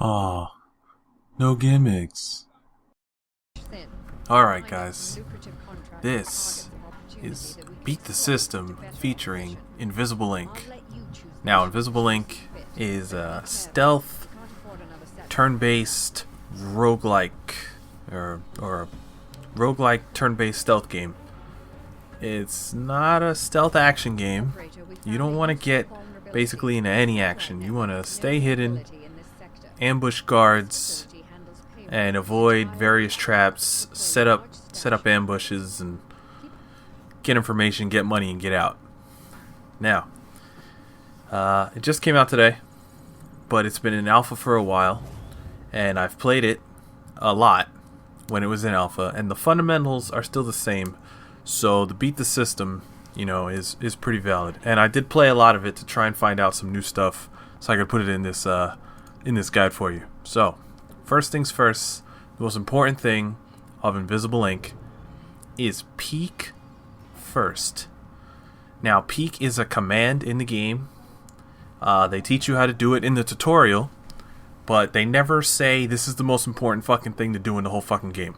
Aw, no gimmicks. Alright guys, this is Beat the System featuring Invisible Ink. Now Invisible Ink is a stealth, turn-based roguelike, or a roguelike turn-based stealth game. It's not a stealth action game. You don't want to get basically into any action. You want to stay hidden, ambush guards, and avoid various traps, set up ambushes, and get information, get money, and get out. Now, it just came out today, but it's been in alpha for a while, and I've played it a lot when it was in alpha, and the fundamentals are still the same. So the Beat the System, is pretty valid, and I did play a lot of it to try and find out some new stuff, so I could put it in this guide for you. So, first things first, the most important thing of Invisible Ink is peek first. Now, peek is a command in the game. They teach you how to do it in the tutorial, but they never say this is the most important fucking thing to do in the whole fucking game.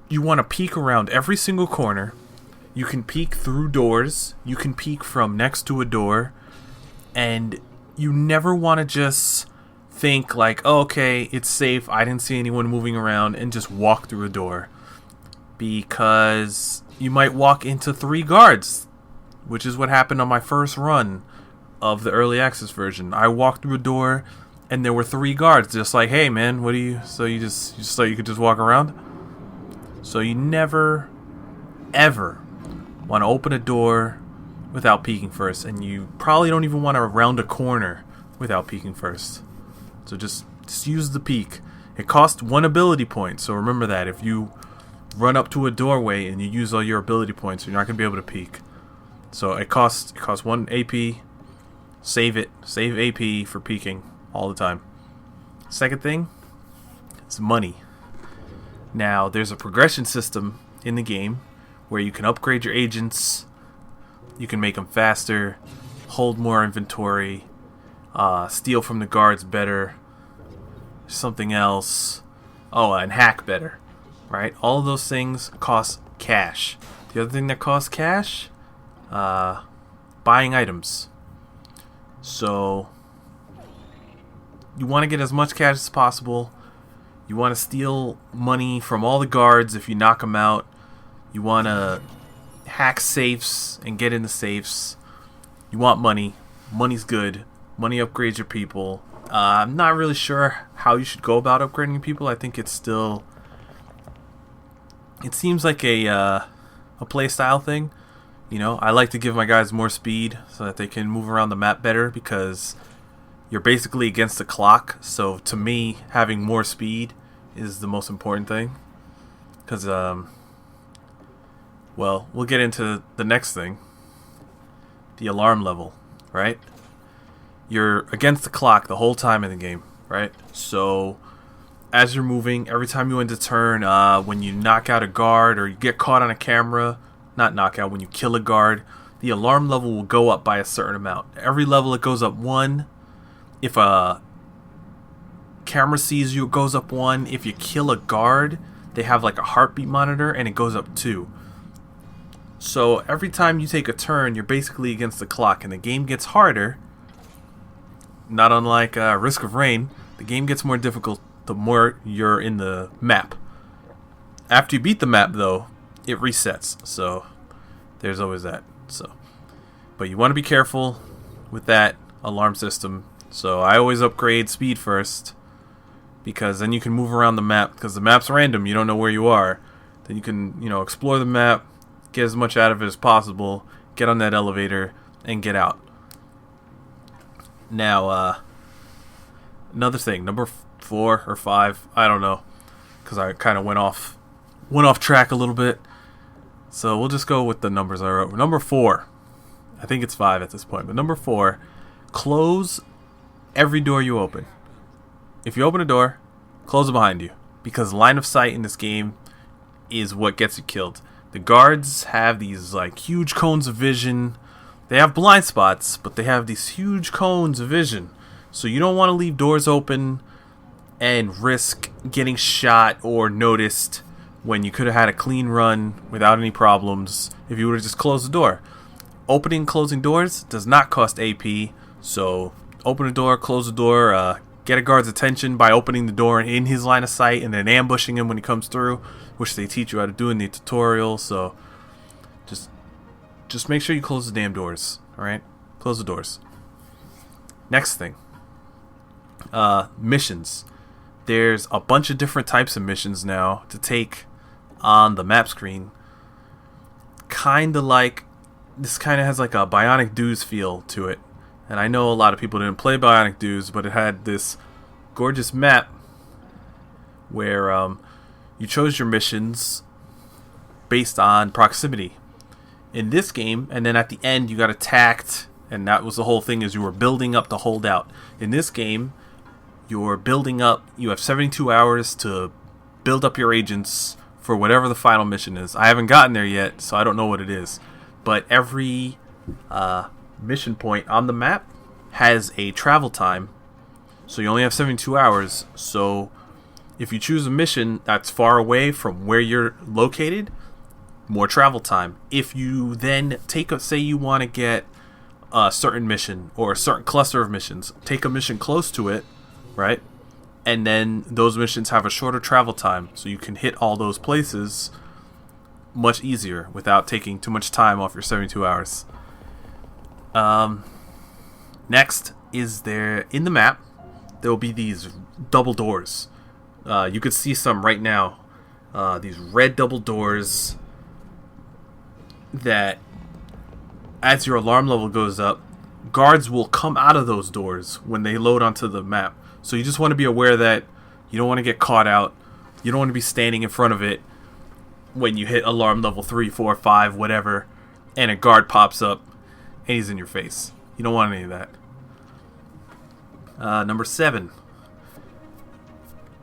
You want to peek around every single corner. You can peek through doors. You can peek from next to a door. And you never want to just think like, oh, okay, it's safe, I didn't see anyone moving around, and just walk through a door. Because you might walk into 3 guards, which is what happened on my first run of the early access version. I walked through a door, and there were 3 guards, just like, hey man, what do you, so you thought you could just walk around? So you never, ever want to open a door without peeking first, and you probably don't even want to round a corner without peeking first. So just use the peek. It costs 1 ability point, so remember that. If you run up to a doorway and you use all your ability points, you're not going to be able to peek. So it costs 1 AP. Save it. Save AP for peeking all the time. Second thing, it's money. Now, there's a progression system in the game where you can upgrade your agents. You can make them faster, hold more inventory, steal from the guards better, something else. Oh, and hack better, right? All of those things cost cash. The other thing that costs cash, buying items. So, you want to get as much cash as possible. You want to steal money from all the guards if you knock them out. You want to hack safes and get in the safes. You want money. Money's good. Money upgrades your people. I'm not really sure how you should go about upgrading your people. I think it's still... It seems like a playstyle thing. I like to give my guys more speed so that they can move around the map better, because you're basically against the clock. So to me, having more speed is the most important thing. Because, well, we'll get into the next thing. The alarm level, right? You're against the clock the whole time in the game, right? So, as you're moving, every time you end a turn, when you knock out a guard or you get caught on a camera, not knock out, when you kill a guard, the alarm level will go up by a certain amount. Every level it goes up 1. If a camera sees you, it goes up 1. If you kill a guard, they have like a heartbeat monitor, and it goes up 2. So every time you take a turn, you're basically against the clock, and the game gets harder. Not unlike Risk of Rain, the game gets more difficult the more you're in the map. After you beat the map, though, it resets. So there's always that. But you want to be careful with that alarm system. So I always upgrade speed first, because then you can move around the map, because the map's random, you don't know where you are. Then you can, explore the map, get as much out of it as possible, get on that elevator, and get out. Now, another thing, number 4 or 5, I don't know, because I kind of went off track a little bit. So we'll just go with the numbers I wrote. Number 4, I think it's 5 at this point, but number 4, close every door you open. If you open a door, close it behind you, because line of sight in this game is what gets you killed. The guards have these like huge cones of vision. They have blind spots, but they have these huge cones of vision So you don't want to leave doors open and risk getting shot or noticed when you could have had a clean run without any problems if you would have just closed the door. Opening and closing doors does not cost AP, so open a door, close the door, get a guard's attention by opening the door in his line of sight and then ambushing him when he comes through, which they teach you how to do in the tutorial. So just make sure you close the damn doors, alright? Close the doors. Next thing. Missions. There's a bunch of different types of missions now to take on the map screen. This kind of has like a Bionic Dues feel to it. And I know a lot of people didn't play Bionic Dues, but it had this gorgeous map where you chose your missions based on proximity. In this game, and then at the end you got attacked, and that was the whole thing, is you were building up to hold out. In this game, you're building up, you have 72 hours to build up your agents for whatever the final mission is. I haven't gotten there yet, so I don't know what it is. But every mission point on the map has a travel time, so you only have 72 hours. So if you choose a mission that's far away from where you're located, more travel time. If you then say you want to get a certain mission or a certain cluster of missions, take a mission close to it, right? And then those missions have a shorter travel time, so you can hit all those places much easier without taking too much time off your 72 hours. Next is in the map, there will be these double doors. You could see some right now. These red double doors that, as your alarm level goes up, guards will come out of those doors when they load onto the map. So you just want to be aware that you don't want to get caught out. You don't want to be standing in front of it when you hit alarm level 3, 4, 5, whatever, and a guard pops up and he's in your face. You don't want any of that. Number 7.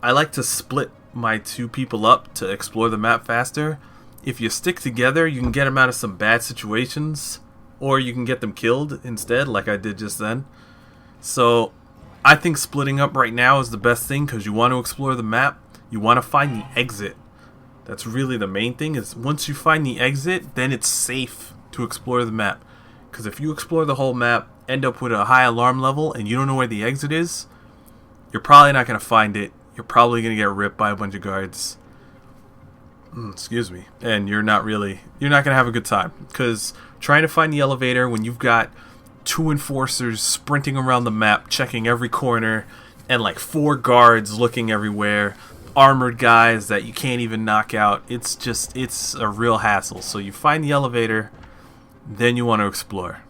I like to split my two people up to explore the map faster. If you stick together, you can get them out of some bad situations, or you can get them killed instead, like I did just then. So I think splitting up right now is the best thing, because you want to explore the map. You want to find the exit. That's really the main thing, is once you find the exit, then it's safe to explore the map. Because if you explore the whole map, end up with a high alarm level, and you don't know where the exit is, you're probably not going to find it. You're probably going to get ripped by a bunch of guards. Excuse me. And you're not going to have a good time. Because trying to find the elevator when you've got 2 enforcers sprinting around the map, checking every corner, and like 4 guards looking everywhere, armored guys that you can't even knock out, it's a real hassle. So you find the elevator, then you want to explore.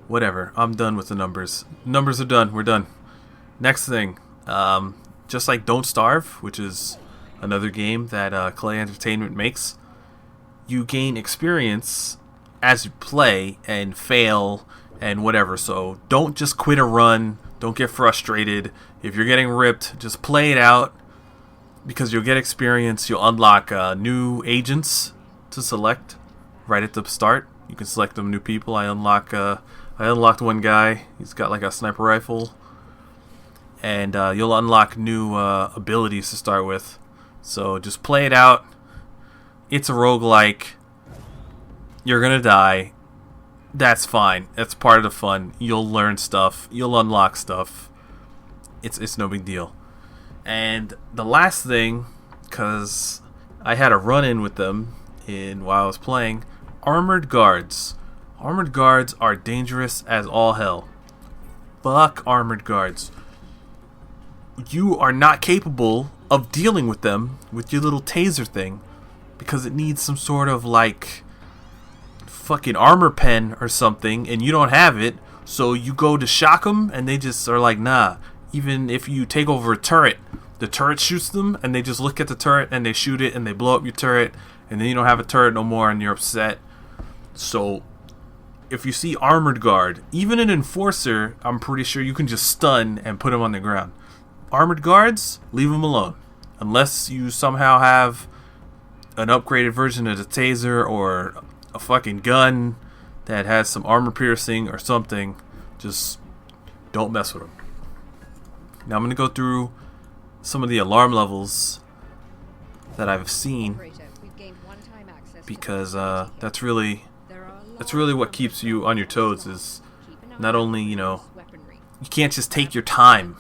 Whatever. I'm done with the numbers. Numbers are done. We're done. Next thing. Just like Don't Starve, which is another game that Clay Entertainment makes, you gain experience as you play and fail and whatever. So don't just quit a run. Don't get frustrated. If you're getting ripped, just play it out, because you'll get experience. You'll unlock new agents to select right at the start. You can select them new people. I unlocked one guy. He's got like a sniper rifle. And you'll unlock new abilities to start with. So just play it out. It's a roguelike. You're going to die. That's fine. That's part of the fun. You'll learn stuff. You'll unlock stuff. It's no big deal. And the last thing, because I had a run-in with them while I was playing, armored guards. Armored guards are dangerous as all hell. Fuck armored guards. You are not capable of dealing with them with your little taser thing, because it needs some sort of like fucking armor pen or something, and you don't have it. So you go to shock them, and they just are like, nah. Even if you take over a turret, the turret shoots them, and they just look at the turret and they shoot it, and they blow up your turret, and then you don't have a turret no more, and you're upset. So if you see armored guard, even an enforcer, I'm pretty sure you can just stun and put him on the ground. Armored guards, leave them alone. Unless you somehow have an upgraded version of the taser or a fucking gun that has some armor piercing or something, just don't mess with them. Now I'm going to go through some of the alarm levels that I've seen, because that's really what keeps you on your toes. Is not only, you can't just take your time.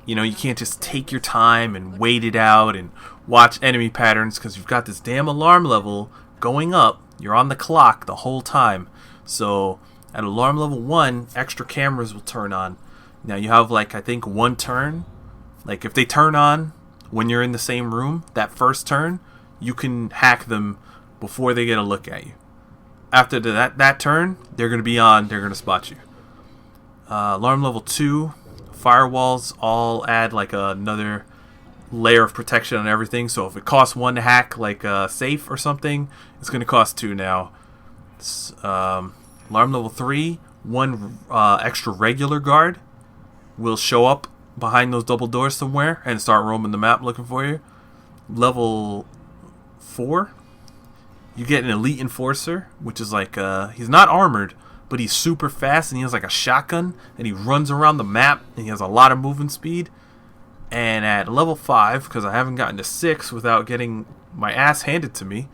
You can't just take your time and wait it out and watch enemy patterns, because you've got this damn alarm level going up. You're on the clock the whole time. So at alarm level 1, extra cameras will turn on. Now you have, like, I think one turn. Like, if they turn on when you're in the same room, that first turn, you can hack them before they get a look at you. After that turn, they're going to be on. They're going to spot you. Alarm level 2, firewalls all add like another layer of protection on everything. So if it costs 1 to hack, like a safe or something, it's going to cost 2 now. Alarm level 3, 1 extra regular guard will show up behind those double doors somewhere and start roaming the map looking for you. Level 4, you get an elite enforcer, which is like, he's not armored, but he's super fast, and he has like a shotgun, and he runs around the map, and he has a lot of movement speed. And at level 5, because I haven't gotten to 6 without getting my ass handed to me,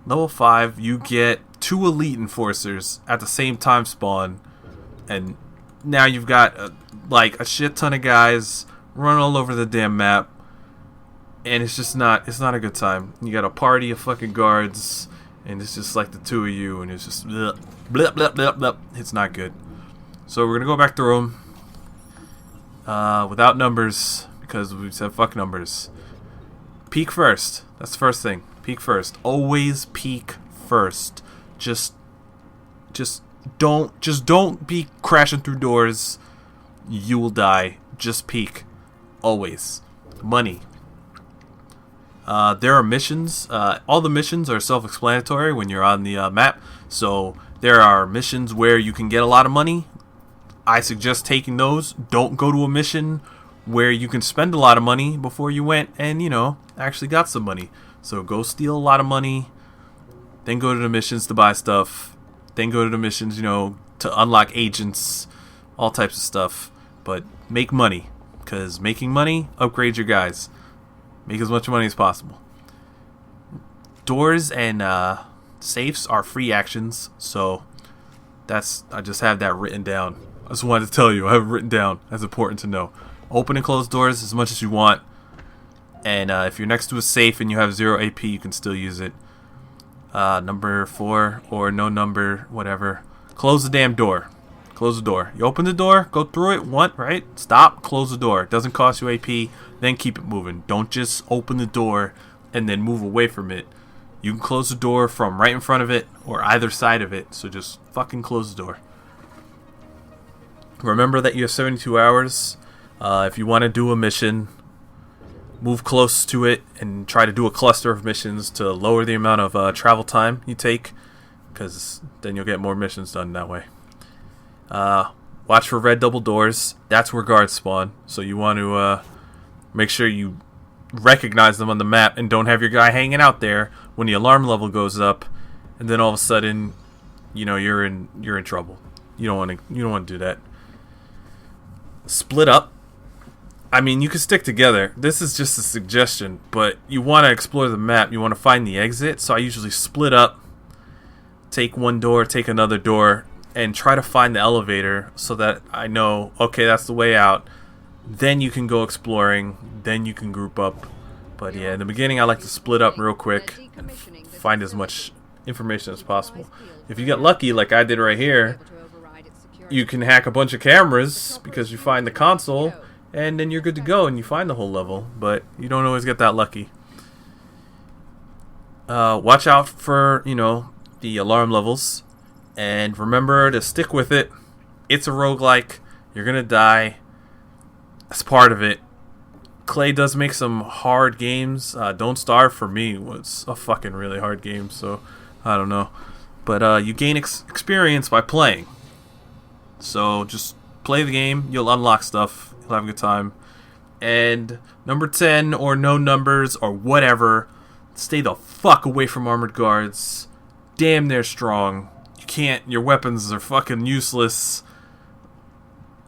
level 5, you get 2 elite enforcers at the same time spawn, and now you've got like a shit ton of guys running all over the damn map, and it's not a good time. You got a party of fucking guards, and it's just like the 2 of you, and it's just bleh, bleh, bleh, bleh, bleh. It's not good. So we're gonna go back through them without numbers, because we said fuck numbers. Peek first. That's the first thing. Peek first. Always peek first. Just don't be crashing through doors. You will die. Just peek. Always. Money. There are missions. All the missions are self-explanatory when you're on the map. So there are missions where you can get a lot of money. I suggest taking those. Don't go to a mission where you can spend a lot of money before you went and, actually got some money. So go steal a lot of money, then go to the missions to buy stuff, then go to the missions, to unlock agents, all types of stuff. But make money, because making money upgrades your guys. Make as much money as possible. Doors and safes are free actions, so I just have that written down. I just wanted to tell you, I have it written down. That's important to know. Open and close doors as much as you want, and if you're next to a safe and you have 0 AP, you can still use it. Number 4 or no number, whatever. Close the damn door. Close the door. You open the door, go through it, right? Stop, close the door. It doesn't cost you AP, then keep it moving. Don't just open the door and then move away from it. You can close the door from right in front of it or either side of it, so just fucking close the door. Remember that you have 72 hours. If you want to do a mission, move close to it and try to do a cluster of missions to lower the amount of travel time you take, because then you'll get more missions done that way. Watch for red double doors. That's where guards spawn, so you want to make sure you recognize them on the map and don't have your guy hanging out there when the alarm level goes up, and then all of a sudden, you're in trouble. You don't want to do that. Split up. I mean, you can stick together. This is just a suggestion, but you want to explore the map. You want to find the exit. So I usually split up, take one door, take another door, and try to find the elevator so that I know, okay, that's the way out. Then you can go exploring. Then you can group up. But yeah, in the beginning, I like to split up real quick and find as much information as possible. If you get lucky, like I did right here, you can hack a bunch of cameras because you find the console, and then you're good to go and you find the whole level, but you don't always get that lucky. Watch out for, the alarm levels, and remember to stick with it. It's a roguelike. You're going to die. That's part of it. Clay does make some hard games. Don't Starve for me was a fucking really hard game, so I don't know. But you gain experience by playing. So just play the game. You'll unlock stuff. You'll have a good time. And number 10 or no numbers or whatever, stay the fuck away from armored guards. Damn, they're strong. You can't. Your weapons are fucking useless.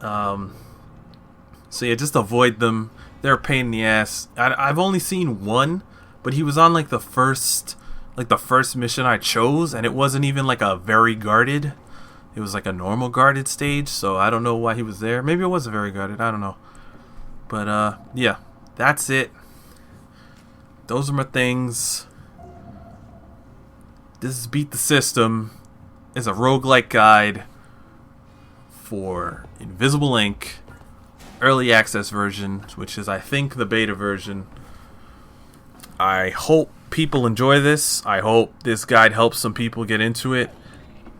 So yeah, just avoid them. They're a pain in the ass. I've only seen one, but he was on like the first mission I chose, and it wasn't even like a very guarded. It was like a normal guarded stage, so I don't know why he was there. Maybe it was a very guarded. I don't know. But yeah, that's it. Those are my things. This is Beat the System. It's a roguelike guide for Invisible Inc. Early access version, which is I think the beta version. I hope people enjoy this. I hope this guide helps some people get into it.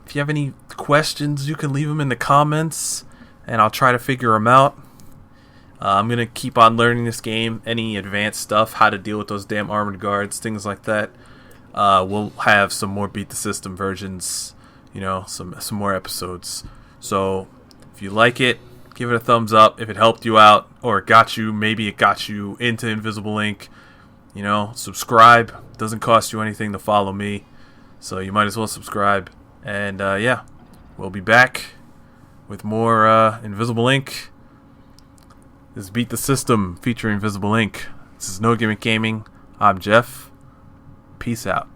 If you have any questions, you can leave them in the comments, and I'll try to figure them out. I'm going to keep on learning this game, any advanced stuff, how to deal with those damn armored guards, things like that. We'll have some more Beat the System versions, some more episodes. So if you like it, give it a thumbs up. If it helped you out, or maybe it got you into Invisible Inc., subscribe. Doesn't cost you anything to follow me, so you might as well subscribe. And yeah, we'll be back with more Invisible Inc. This is Beat the System featuring Invisible Inc. This is No Gimmick Gaming. I'm Jeff. Peace out.